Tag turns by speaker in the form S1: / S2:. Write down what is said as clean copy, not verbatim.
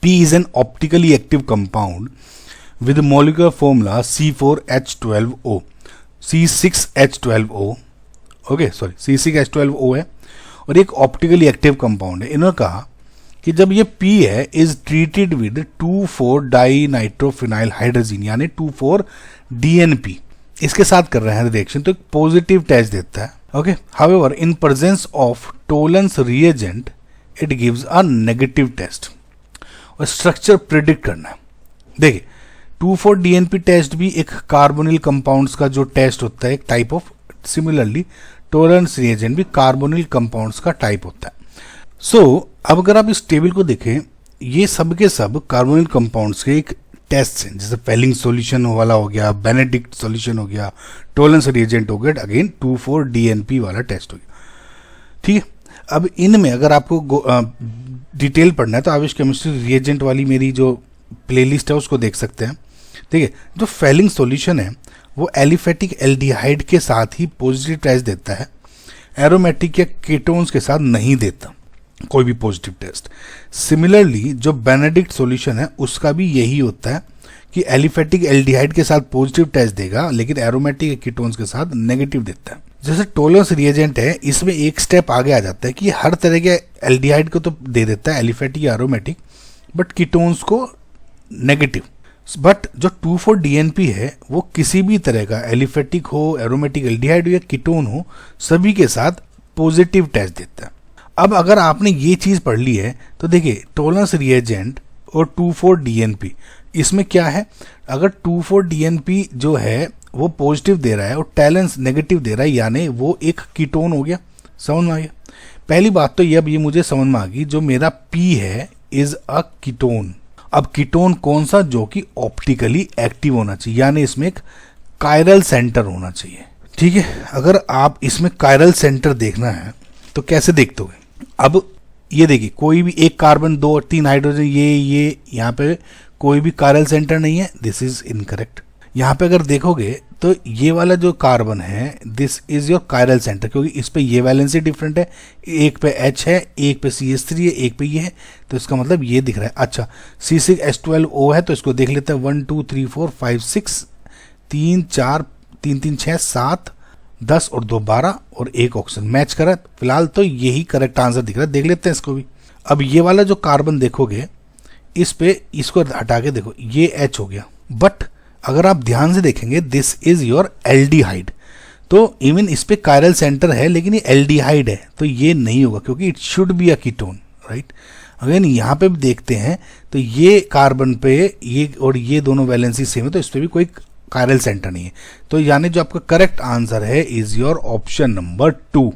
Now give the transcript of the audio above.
S1: P is an optically active compound with molecular formula C4H12O, C6H12O, okay sorry C6H12O है और एक optically active compound है। इन्होंने कहा कि जब ये P है इज ट्रीटेड विद 2,4-डाइनाइट्रोफिनाइल हाइड्रोजीन यानी 2,4-DNP, इसके साथ कर रहे हैं रिएक्शन, तो एक पॉजिटिव टेस्ट देता है। Okay, however in presence of Tollens reagent it gives a negative test. और स्ट्रक्चर प्रिडिक्ट करना है। देखिए 2,4-DNP टेस्ट भी एक कार्बोनिल कंपाउंड्स का जो टेस्ट होता है, एक type of, similarly Tollens reagent भी कार्बोनिल कंपाउंड्स का टाइप होता है। सो अब अगर आप इस टेबल को देखें, ये सब के सब कार्बोनिल कंपाउंड्स के एक टेस्ट हैं, जैसे फेलिंग सॉल्यूशन वाला हो गया, बेनेडिक्ट सॉल्यूशन हो गया, टोलेंस रिएजेंट हो गया, अगेन 2,4-DNP वाला टेस्ट हो गया। ठीक है, अब इनमें अगर आपको डिटेल पढ़ना है तो आवेश केमिस्ट्री रिएजेंट वाली मेरी जो प्लेलिस्ट है उसको देख सकते हैं। ठीक है, जो फेलिंग सॉल्यूशन है वो एलिफेटिक एल्डिहाइड के साथ ही पॉजिटिव टेस्ट देता है, एरोमेटिक या कीटोन्स के साथ नहीं देता कोई भी पॉजिटिव टेस्ट। सिमिलरली जो बेनेडिक्ट सॉल्यूशन है उसका भी यही होता है कि एलिफेटिक एल्डिहाइड के साथ पॉजिटिव टेस्ट देगा लेकिन एरोमेटिक या कीटोन्स के साथ नेगेटिव देता है। जैसे टोलेंस रिएजेंट है, इसमें एक स्टेप आगे आ जाता है कि हर तरह के एल्डिहाइड को तो दे देता है एलिफेटिक या एरोमेटिक, बट कीटोन्स को नेगेटिव। बट जो 2,4-DNP है वो किसी भी तरह का एलिफेटिक हो, एरोमेटिक एल्डिहाइड हो या कीटोन हो, सभी के साथ पॉजिटिव टेस्ट देता है। अब अगर आपने ये चीज पढ़ ली है तो देखिए टोलेंस रिएजेंट और 2,4-DNP, इसमें क्या है, अगर 2,4-DNP जो है वो पॉजिटिव दे रहा है और टैलेंस नेगेटिव दे रहा है, यानी वो एक कीटोन हो गया। समझ में आ गया? पहली बात तो ये मुझे समझ में आ गई, जो मेरा P है इज अ कीटोन। अब कीटोन कौन सा, जो कि ऑप्टिकली एक्टिव होना चाहिए, यानी इसमें एक कायरल सेंटर होना चाहिए। ठीक है, अगर आप इसमें कायरल सेंटर देखना है तो कैसे देखते हो? अब ये देखिए, कोई भी एक कार्बन, 2 और 3 हाइड्रोजन, ये यहाँ पे कोई भी कायरल सेंटर नहीं है, दिस इज इनकरेक्ट। यहाँ पे अगर देखोगे तो ये वाला जो कार्बन है this is your chiral centre, क्योंकि इस पे ये वैलेंसी डिफरेंट है, एक पे H है, एक पे CH3 है, एक पे ये है, तो इसका मतलब ये दिख रहा है। अच्छा, C6H12O है तो इसको देख लेते हैं, 1 2 3 4 5 6 3 4 3 3 6 7 10 और 2 12 और एक ऑक्सीजन मैच करा। फिलहाल तो यही करेक्ट आंसर दिख रहा है, देख लेते हैं इसको भी। अब ये वाला जो कार्बन देखोगे, इस पे इसको हटा के देखो, ये H हो गया, बट अगर आप ध्यान से देखेंगे दिस इज योर एल्डिहाइड, तो इवन इस पे कायरल सेंटर है लेकिन ये एल्डिहाइड है, तो ये नहीं होगा क्योंकि it should be a ketone, right. Again यहाँ पे भी देखते हैं तो ये कार्बन पे ये और ये दोनों वैलेंसी सेम है, तो इस पे भी कोई कायरल सेंटर नहीं है, तो यानी जो आपका करेक्ट आंसर है इज योर ऑप्शन नंबर 2।